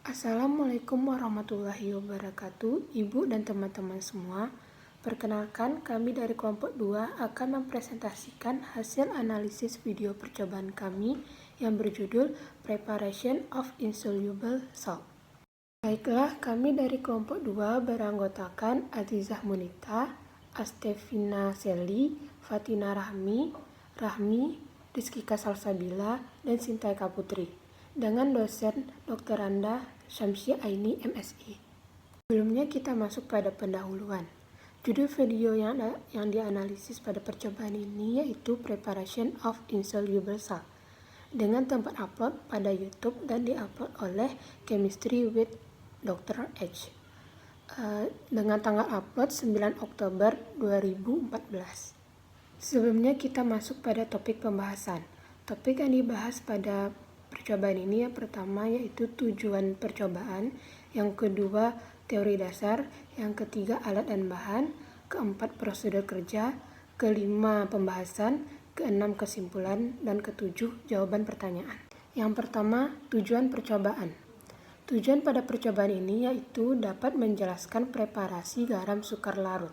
Assalamualaikum warahmatullahi wabarakatuh, Ibu dan teman-teman semua. Perkenalkan, kami dari kelompok 2 akan mempresentasikan hasil analisis video percobaan kami yang berjudul Preparation of Insoluble Salt. Baiklah, kami dari kelompok 2 beranggotakan Azizah Munita, Astefina Selly, Fatina Rahmi, Rizkika Salsabila, dan Sintaika Putri, dengan dosen Dr. Randa Syamsi Aini MSI. Sebelumnya kita masuk pada pendahuluan. Judul video yang dianalisis pada percobaan ini yaitu Preparation of Insoluble Salt, dengan tempat upload pada YouTube dan diupload oleh Chemistry with Dr. H. Dengan tanggal upload 9 Oktober 2014. Sebelumnya kita masuk pada topik pembahasan. Topik yang dibahas pada percobaan ini yang pertama yaitu tujuan percobaan, yang kedua teori dasar, yang ketiga alat dan bahan, keempat prosedur kerja, kelima pembahasan, keenam kesimpulan, dan ketujuh jawaban pertanyaan. Yang pertama, tujuan percobaan. Tujuan pada percobaan ini yaitu dapat menjelaskan preparasi garam sukar larut.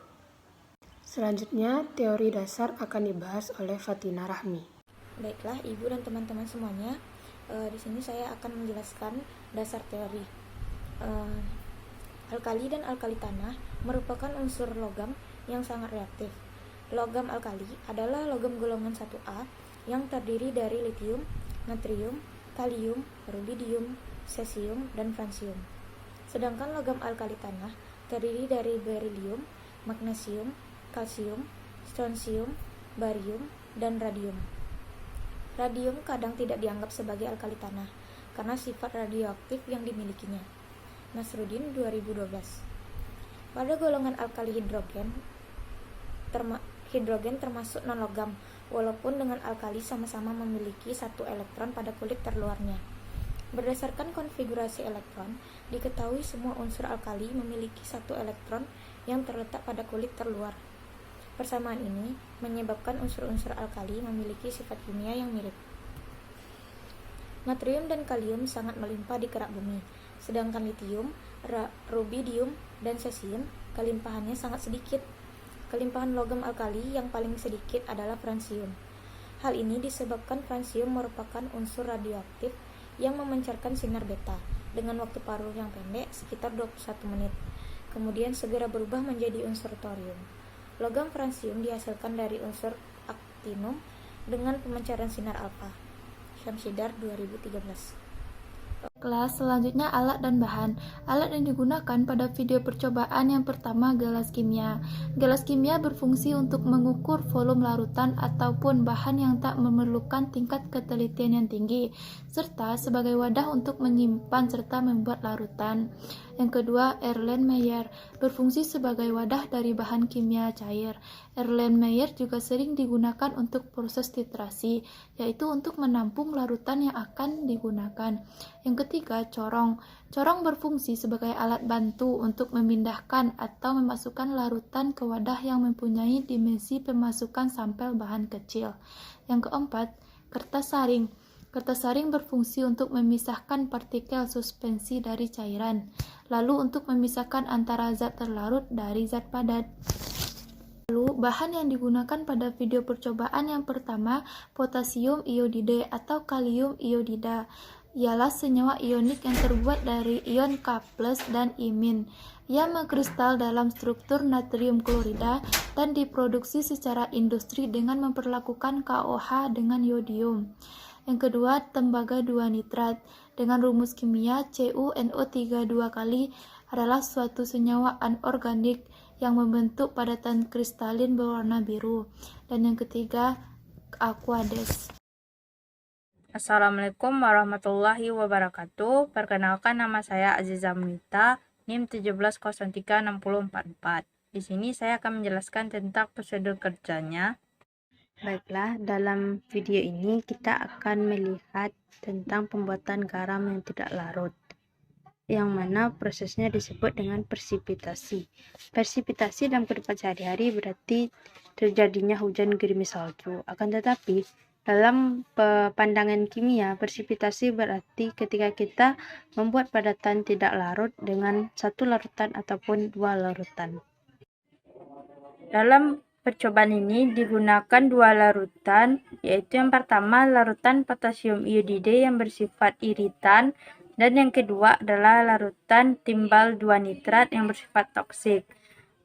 Selanjutnya, teori dasar akan dibahas oleh Fatina Rahmi. Baiklah, Ibu dan teman-teman semuanya, di sini saya akan menjelaskan dasar teori. Alkali dan alkali tanah merupakan unsur logam yang sangat reaktif. Logam alkali adalah logam golongan 1A yang terdiri dari litium, natrium, kalium, rubidium, cesium, dan francium. Sedangkan logam alkali tanah terdiri dari berilium, magnesium, kalsium, strontium, barium, dan radium. Radium kadang tidak dianggap sebagai alkali tanah karena sifat radioaktif yang dimilikinya. Nasruddin 2012. Pada golongan alkali hidrogen termasuk non-logam, walaupun dengan alkali sama-sama memiliki satu elektron pada kulit terluarnya. Berdasarkan konfigurasi elektron, diketahui semua unsur alkali memiliki satu elektron yang terletak pada kulit terluar. Persamaan ini menyebabkan unsur-unsur alkali memiliki sifat kimia yang mirip. Natrium dan kalium sangat melimpah di kerak bumi, sedangkan litium, rubidium, dan cesium kelimpahannya sangat sedikit. Kelimpahan logam alkali yang paling sedikit adalah francium. Hal ini disebabkan francium merupakan unsur radioaktif yang memancarkan sinar beta dengan waktu paruh yang pendek sekitar 21 menit, kemudian segera berubah menjadi unsur thorium. Logam francium dihasilkan dari unsur aktinum dengan pemancaran sinar alfa. Syamsidar 2013. Kelas selanjutnya alat dan bahan. Alat yang digunakan pada video percobaan yang pertama gelas kimia. Gelas kimia berfungsi untuk mengukur volume larutan ataupun bahan yang tak memerlukan tingkat ketelitian yang tinggi, serta sebagai wadah untuk menyimpan serta membuat larutan. Yang kedua, Erlenmeyer berfungsi sebagai wadah dari bahan kimia cair. Erlenmeyer juga sering digunakan untuk proses titrasi, yaitu untuk menampung larutan yang akan digunakan. Yang ketiga, corong. Corong berfungsi sebagai alat bantu untuk memindahkan atau memasukkan larutan ke wadah yang mempunyai dimensi pemasukan sampel bahan kecil. Yang keempat, kertas saring. Kertas saring berfungsi untuk memisahkan partikel suspensi dari cairan, lalu untuk memisahkan antara zat terlarut dari zat padat. Lalu, bahan yang digunakan pada video percobaan yang pertama, potasium iodide atau kalium iodida, ialah senyawa ionik yang terbuat dari ion K+ dan imin. Ia mengkristal dalam struktur natrium klorida dan diproduksi secara industri dengan memperlakukan KOH dengan yodium. Yang kedua, tembaga 2 nitrat dengan rumus kimia CuNO3 2 kali adalah suatu senyawa anorganik yang membentuk padatan kristalin berwarna biru. Dan yang ketiga, aqueous. Assalamualaikum warahmatullahi wabarakatuh. Perkenalkan, nama saya Azizah Munita, NIM 17036044. Di sini saya akan menjelaskan tentang prosedur kerjanya. Baiklah, dalam video ini kita akan melihat tentang pembuatan garam yang tidak larut, yang mana prosesnya disebut dengan persipitasi. Persipitasi dalam kehidupan sehari-hari berarti terjadinya hujan gerimis salju. Akan tetapi, Dalam pandangan kimia, presipitasi berarti ketika kita membuat padatan tidak larut dengan satu larutan ataupun dua larutan. Dalam percobaan ini digunakan dua larutan, yaitu yang pertama larutan potasium iodide yang bersifat iritan, dan yang kedua adalah larutan timbal 2 nitrat yang bersifat toksik.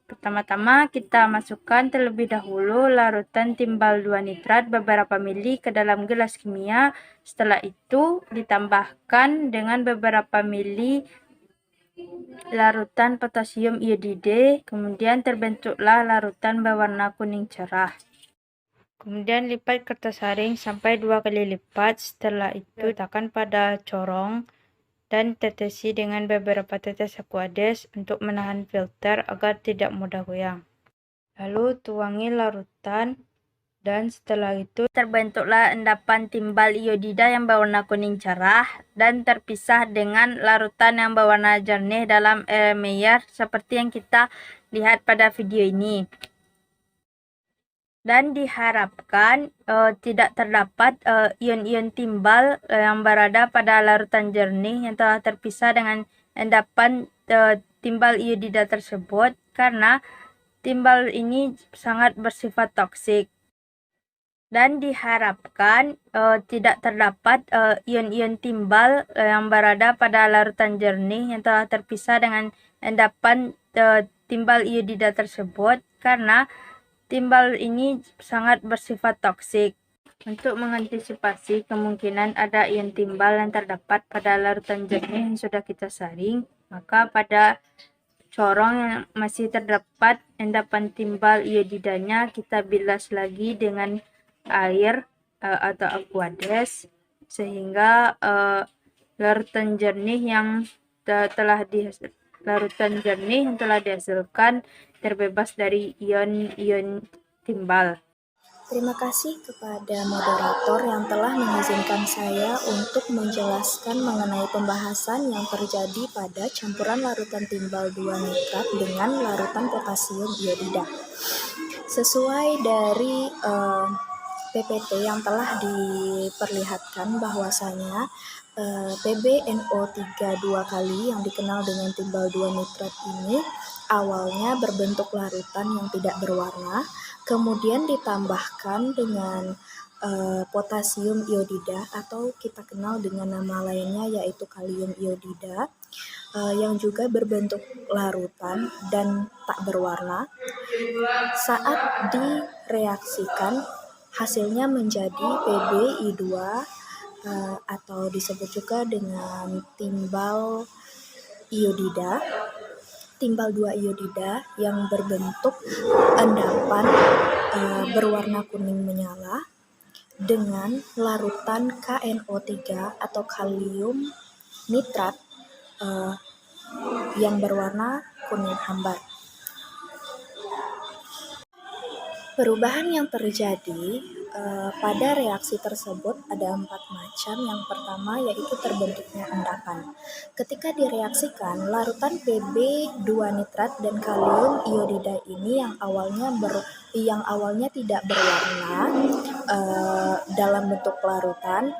Pertama-tama kita masukkan terlebih dahulu larutan timbal 2 nitrat beberapa mili ke dalam gelas kimia. Setelah itu ditambahkan dengan beberapa mili larutan potasium iodide, kemudian terbentuklah larutan berwarna kuning cerah. Kemudian lipat kertas saring sampai 2 kali lipat. Setelah itu letakkan pada corong dan tetesi dengan beberapa tetes Aquades untuk menahan filter agar tidak mudah goyang. Lalu tuangi larutan, dan setelah itu terbentuklah endapan timbal iodida yang berwarna kuning cerah dan terpisah dengan larutan yang berwarna jernih dalam air Meyer seperti yang kita lihat pada video ini. Dan diharapkan tidak terdapat ion-ion timbal yang berada pada larutan jernih yang telah terpisah dengan endapan timbal iodida tersebut, karena timbal ini sangat bersifat toksik. Dan diharapkan tidak terdapat ion-ion timbal yang berada pada larutan jernih yang telah terpisah dengan endapan timbal iodida tersebut, karena timbal ini sangat bersifat toksik. Untuk mengantisipasi kemungkinan ada ion timbal yang terdapat pada larutan jernih yang sudah kita saring, maka pada corong yang masih terdapat endapan timbal iodidanya kita bilas lagi dengan air atau Aquades, sehingga larutan jernih yang telah dihasilkan terbebas dari ion-ion timbal. Terima kasih kepada moderator yang telah mengizinkan saya untuk menjelaskan mengenai pembahasan yang terjadi pada campuran larutan timbal 2 nitrat dengan larutan potasium iodida. Sesuai dari PPT yang telah diperlihatkan bahwasanya PbNO3 2 kali yang dikenal dengan timbal 2 nitrat ini awalnya berbentuk larutan yang tidak berwarna, kemudian ditambahkan dengan potasium iodida atau kita kenal dengan nama lainnya yaitu kalium iodida yang juga berbentuk larutan dan tak berwarna. Saat direaksikan hasilnya menjadi PbI2 atau disebut juga dengan timbal iodida, timbal 2 iodida yang berbentuk endapan berwarna kuning menyala dengan larutan KNO3 atau kalium nitrat yang berwarna kuning hambar. Perubahan yang terjadi pada reaksi tersebut ada 4 macam. Yang pertama yaitu terbentuknya endapan. Ketika direaksikan, larutan Pb2 nitrat dan kalium iodida ini yang awalnya tidak berwarna dalam bentuk larutan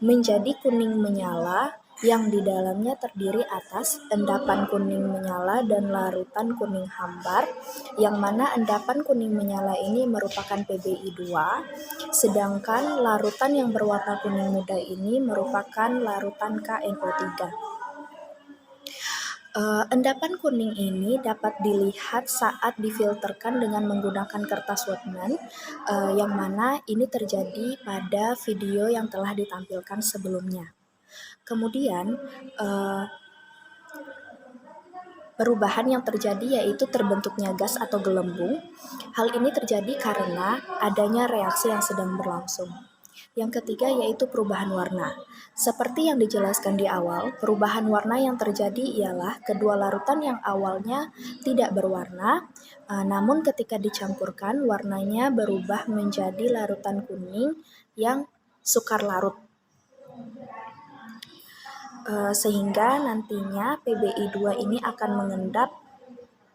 menjadi kuning menyala, yang di dalamnya terdiri atas endapan kuning menyala dan larutan kuning hambar, yang mana endapan kuning menyala ini merupakan PbI2, sedangkan larutan yang berwarna kuning muda ini merupakan larutan KNO3. Endapan kuning ini dapat dilihat saat difilterkan dengan menggunakan kertas Whatman, yang mana ini terjadi pada video yang telah ditampilkan sebelumnya. Kemudian perubahan yang terjadi yaitu terbentuknya gas atau gelembung. Hal ini terjadi karena adanya reaksi yang sedang berlangsung. Yang ketiga yaitu perubahan warna. Seperti yang dijelaskan di awal, perubahan warna yang terjadi ialah kedua larutan yang awalnya tidak berwarna, namun ketika dicampurkan warnanya berubah menjadi larutan kuning yang sukar larut. Sehingga nantinya PbI2 ini akan mengendap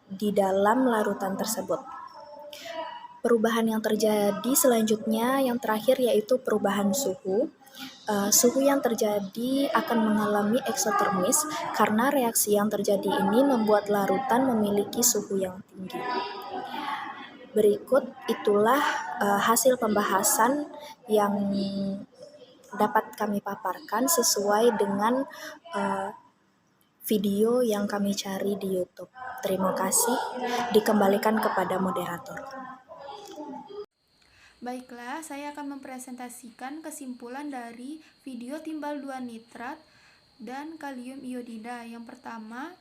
di dalam larutan tersebut. Perubahan yang terjadi selanjutnya yang terakhir yaitu perubahan suhu. Suhu yang terjadi akan mengalami eksotermis karena reaksi yang terjadi ini membuat larutan memiliki suhu yang tinggi. Berikut itulah hasil pembahasan yang dapat kami paparkan sesuai dengan video yang kami cari di YouTube. Terima kasih, dikembalikan kepada moderator. Baiklah, saya akan mempresentasikan kesimpulan dari video timbal 2 nitrat dan kalium iodida. Yang pertama,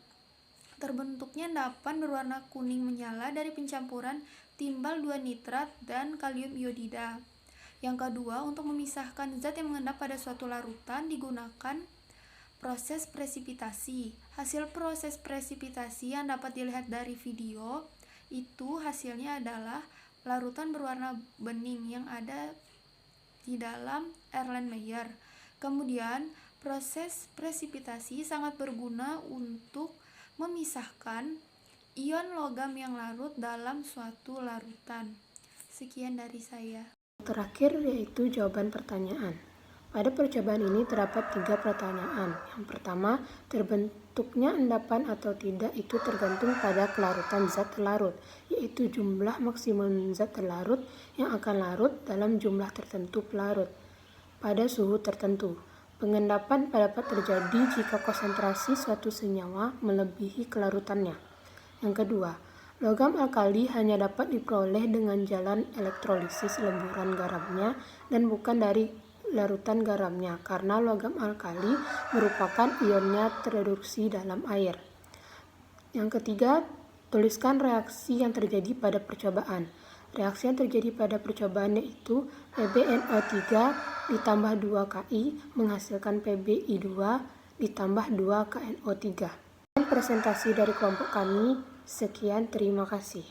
terbentuknya endapan berwarna kuning menyala dari pencampuran timbal 2 nitrat dan kalium iodida. Yang kedua, untuk memisahkan zat yang mengendap pada suatu larutan digunakan proses presipitasi. Hasil proses presipitasi yang dapat dilihat dari video itu hasilnya adalah larutan berwarna bening yang ada di dalam Erlenmeyer. Kemudian, proses presipitasi sangat berguna untuk memisahkan ion logam yang larut dalam suatu larutan. Sekian dari saya. Terakhir yaitu jawaban pertanyaan. Pada percobaan ini terdapat 3 pertanyaan. Yang pertama, terbentuknya endapan atau tidak itu tergantung pada kelarutan zat terlarut, yaitu jumlah maksimum zat terlarut yang akan larut dalam jumlah tertentu pelarut pada suhu tertentu. Pengendapan dapat terjadi jika konsentrasi suatu senyawa melebihi kelarutannya. Yang kedua, logam alkali hanya dapat diperoleh dengan jalan elektrolisis lemburan garamnya dan bukan dari larutan garamnya, karena logam alkali merupakan ionnya tereduksi dalam air. Yang ketiga, tuliskan reaksi yang terjadi pada percobaan. Reaksi yang terjadi pada percobaan yaitu PbNO3 ditambah 2 Ki menghasilkan PbI2 ditambah 2 KNO3. Dan presentasi dari kelompok kami, sekian, terima kasih.